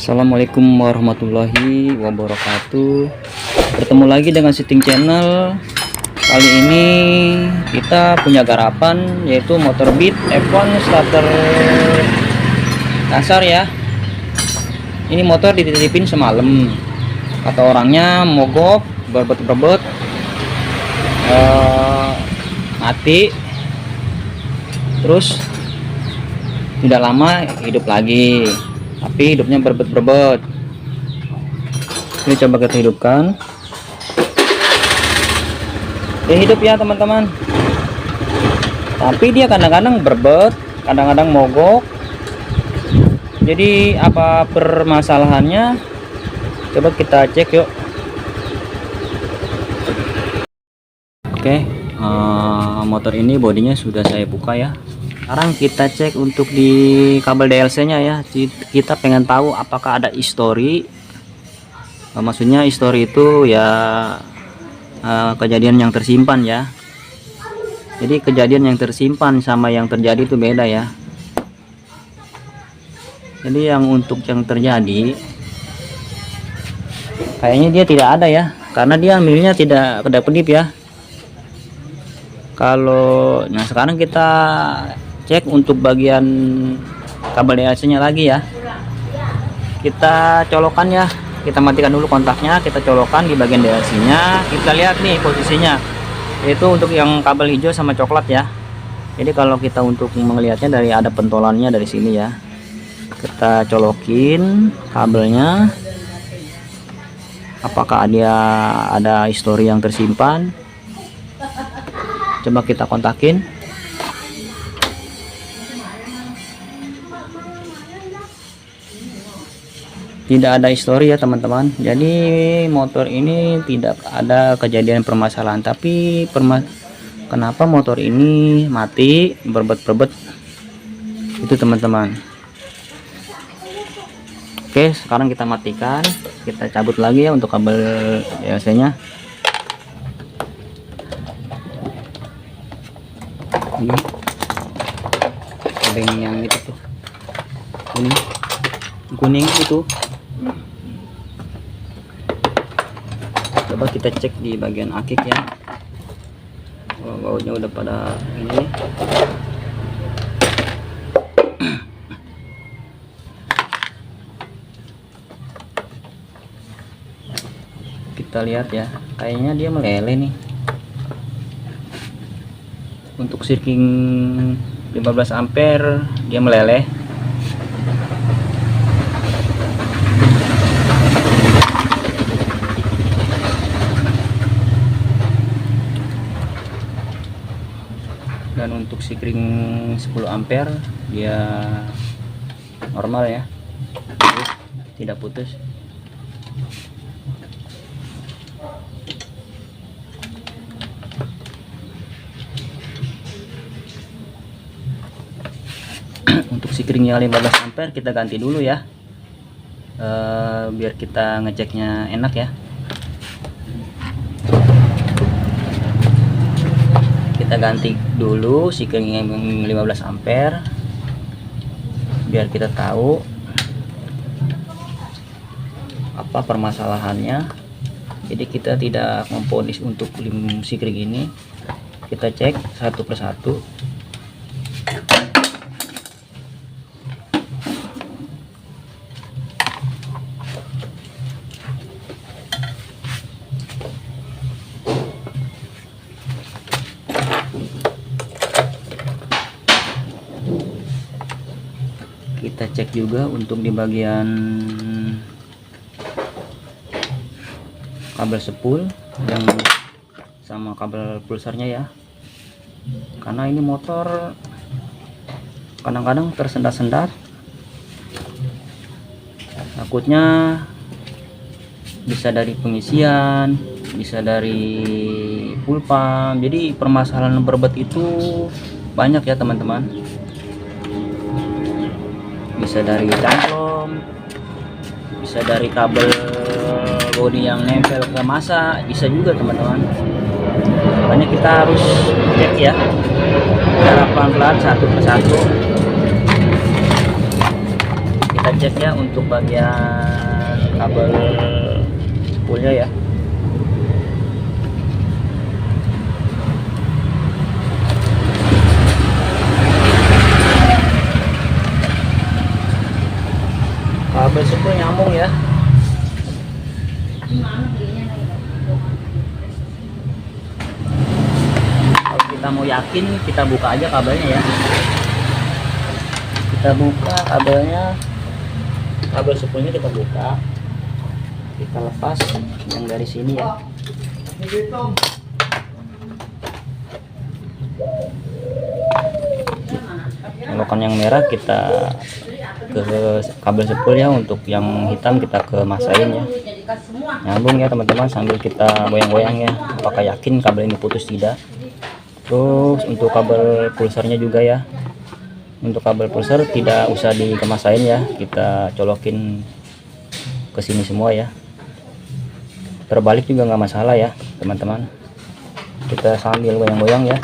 Assalamualaikum warahmatullahi wabarakatuh. Bertemu lagi dengan Siting Channel. Kali ini kita punya garapan, yaitu motor Beat F1 starter kasar ya. Ini motor dititipin semalam, kata orangnya mogok, berbet mati, terus tidak lama hidup lagi, tapi hidupnya berbet. Ini coba kita hidupkan. Dia hidup ya teman-teman, tapi dia kadang-kadang berbet, kadang-kadang mogok. Jadi apa permasalahannya, coba kita cek yuk. Oke, motor ini bodinya sudah saya buka ya. Sekarang kita cek untuk di kabel DLC nya ya. Kita pengen tahu apakah ada history. Maksudnya history itu ya kejadian yang tersimpan ya. Jadi kejadian yang tersimpan sama yang terjadi itu beda ya. Jadi yang untuk yang terjadi kayaknya dia tidak ada ya, karena dia milnya tidak kedap-kedip ya. Nah sekarang kita cek untuk bagian kabel DLC nya lagi ya. Kita colokan ya, kita matikan dulu kontaknya, kita colokan di bagian DLC nya. Kita lihat nih posisinya, yaitu untuk yang kabel hijau sama coklat ya. Jadi kalau kita untuk melihatnya dari ada pentolannya dari sini ya, kita colokin kabelnya, apakah dia ada histori yang tersimpan. Coba kita kontakin. Tidak ada histori ya teman-teman. Jadi motor ini tidak ada kejadian permasalahan, tapi kenapa motor ini mati berbet itu teman-teman. Oke, sekarang kita matikan, kita cabut lagi ya untuk kabel DLC nya. Ini kabel yang itu tuh, kuning itu. Coba kita cek di bagian akik ya. Bautnya udah pada ini. Kita lihat ya, kayaknya dia meleleh nih. Untuk shifting 15 ampere dia meleleh. Dan untuk sikring 10 ampere dia normal ya, tidak putus. Untuk sikringnya 15 ampere kita ganti dulu ya, biar kita ngeceknya enak ya. Kita ganti dulu sikringnya 15 ampere biar kita tahu apa permasalahannya. Jadi kita tidak memponis untuk sikring ini, kita cek satu persatu. Kita cek juga untuk di bagian kabel spool yang sama kabel pulsarnya ya, karena ini motor kadang-kadang tersendat-sendat, takutnya bisa dari pengisian, bisa dari full pump. Jadi permasalahan berbet itu banyak ya teman-teman. Bisa dari cangklong, bisa dari kabel bodi yang nempel ke masa, bisa juga teman-teman. Makanya kita harus cek ya, cara pelan-pelan satu persatu. Kita kita cek ya untuk bagian kabel spoolnya ya. Kabel spool nyambung ya. Kalau kita mau yakin, kita buka aja kabelnya ya. Kita buka kabelnya, kabel spoolnya kita buka, kita lepas yang dari sini ya. Colokan yang merah kita ke kabel spool ya, untuk yang hitam kita ke masain ya. Nyambung ya teman-teman, sambil kita goyang-goyang ya, apakah yakin kabel ini putus tidak. Terus untuk kabel pulsernya juga ya, untuk kabel pulser tidak usah dikemasain ya, kita colokin ke sini semua ya. Terbalik juga nggak masalah ya teman-teman, kita sambil goyang-goyang ya.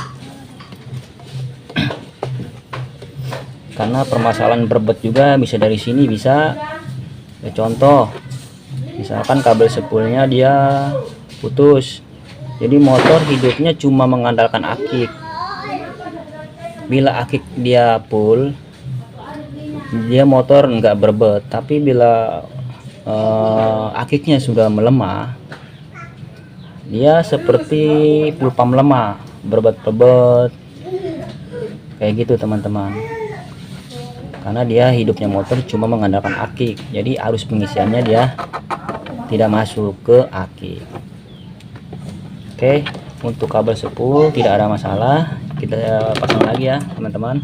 Karena permasalahan berbet juga bisa dari sini, bisa ya, contoh misalkan kabel spoolnya dia putus, jadi motor hidupnya cuma mengandalkan akik. Bila akik dia full, dia motor enggak berbet. Tapi bila akiknya sudah melemah, dia seperti pulpam lemah, berbet-berbet kayak gitu teman-teman. Karena dia hidupnya motor cuma mengandalkan akik, jadi arus pengisiannya dia tidak masuk ke akik. Oke, untuk kabel spool tidak ada masalah, kita pasang lagi ya teman-teman.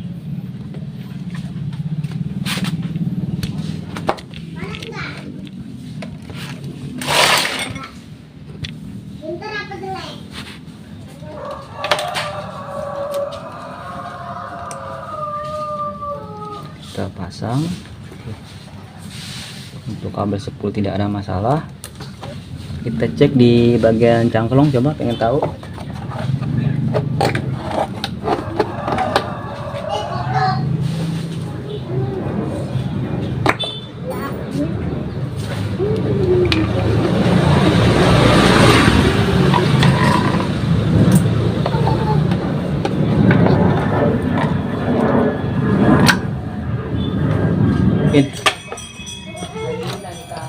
Kita pasang. Untuk kabel spool tidak ada masalah. Kita cek di bagian cangklong, coba pengen tahu.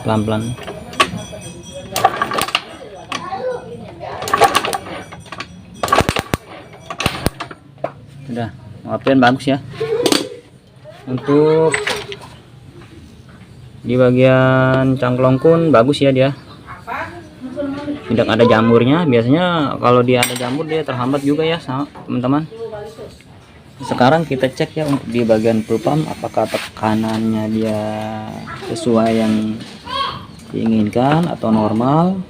Pelan-pelan. Udah, maafin bagus ya. Untuk di bagian cangklong pun bagus ya, dia tidak ada jamurnya. Biasanya kalau dia ada jamur dia terhambat juga ya sama teman-teman. Sekarang kita cek ya untuk di bagian pulpam, apakah tekanannya dia sesuai yang diinginkan atau normal.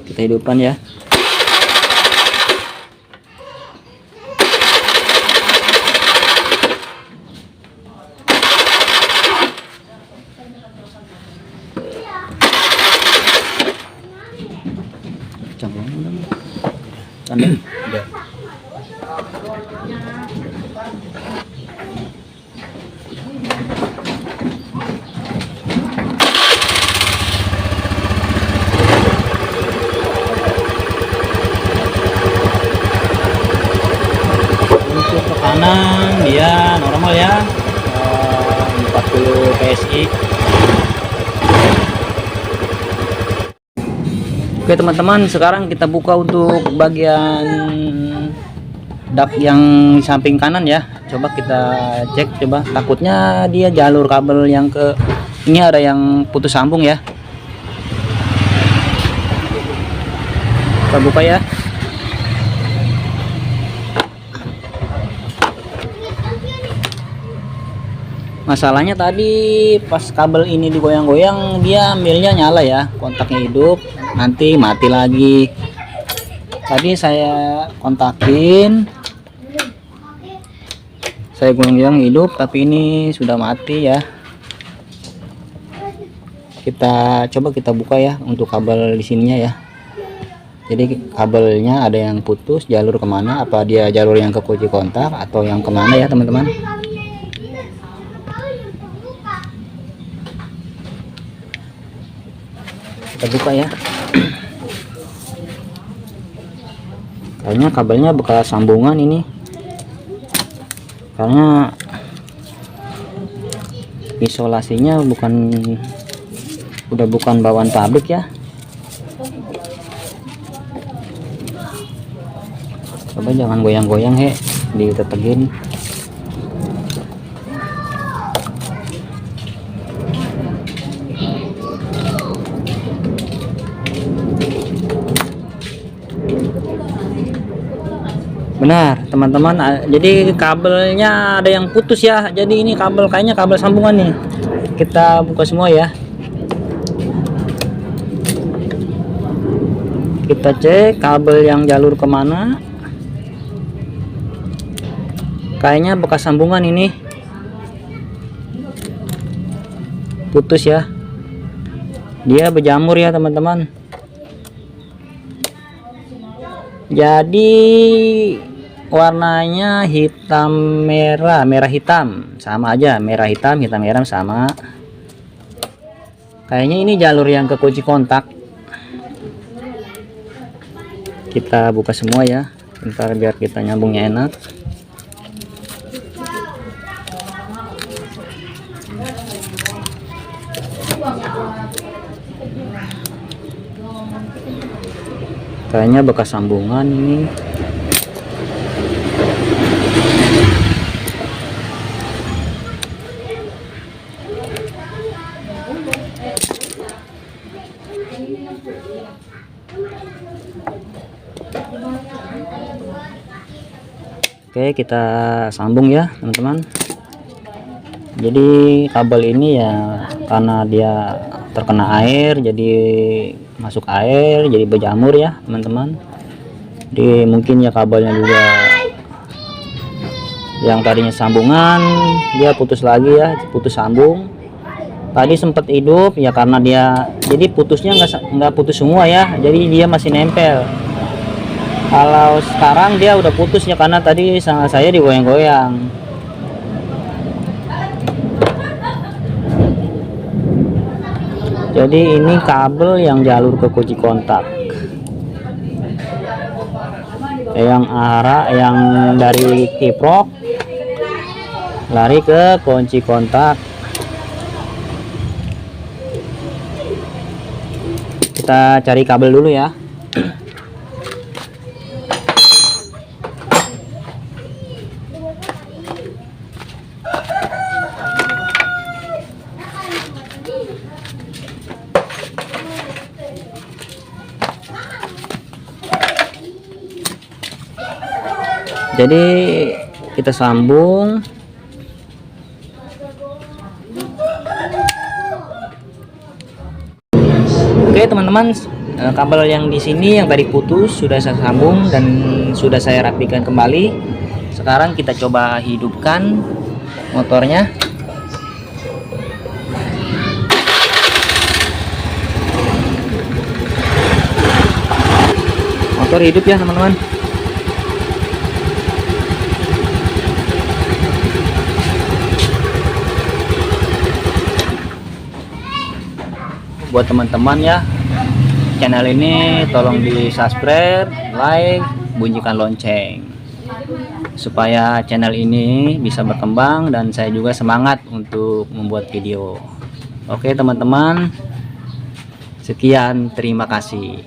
Kita hidupkan ya. Cangklong udah. Udah. Untuk tekanan dia normal ya, 40 PSI. Oke teman-teman, sekarang kita buka untuk bagian dak yang samping kanan ya. Coba kita cek, coba, takutnya dia jalur kabel yang ke ini ada yang putus sambung ya. Kita buka ya. Masalahnya tadi pas kabel ini digoyang-goyang, dia ambilnya nyala ya, kontaknya hidup, nanti mati lagi. Tadi saya kontakin, saya goyang-goyang hidup, tapi ini sudah mati ya. Kita coba kita buka ya untuk kabel di sininya ya. Jadi kabelnya ada yang putus, jalur kemana, apa dia jalur yang ke kunci kontak atau yang kemana ya teman-teman. Kita buka ya. Kayaknya kabelnya bekas sambungan ini, karena isolasinya udah bukan bawaan pabrik ya. Coba jangan goyang-goyang ditetegin. Benar teman-teman, jadi kabelnya ada yang putus ya. Jadi ini kayaknya kabel sambungan nih. Kita buka semua ya. Kita cek kabel yang jalur kemana. Kayaknya bekas sambungan ini putus ya. Dia berjamur ya teman-teman. Jadi warnanya hitam merah, merah hitam, sama aja, merah hitam, hitam merah sama. Kayaknya ini jalur yang ke kunci kontak. Kita buka semua ya, bentar biar kita nyambungnya enak. Kayaknya bekas sambungan ini. Oke, kita sambung ya teman-teman. Jadi kabel ini ya karena dia terkena air, jadi masuk air, jadi berjamur ya teman-teman. Jadi mungkin ya kabelnya juga yang tadinya sambungan dia putus lagi ya, putus sambung. Tadi sempat hidup ya, karena dia jadi putusnya nggak putus semua ya, jadi dia masih nempel. Kalau sekarang dia udah putus ya, karena tadi saya digoyang-goyang. Jadi ini kabel yang jalur ke kunci kontak, yang arah yang dari kiprok lari ke kunci kontak. Kita cari kabel dulu ya. Jadi kita sambung. Oke teman-teman, kabel yang di sini yang tadi putus sudah saya sambung dan sudah saya rapikan kembali. Sekarang kita coba hidupkan motornya. Motor hidup ya teman-teman. Buat teman-teman ya, channel ini tolong di subscribe, like, bunyikan lonceng supaya channel ini bisa berkembang dan saya juga semangat untuk membuat video. Oke teman-teman, sekian, terima kasih.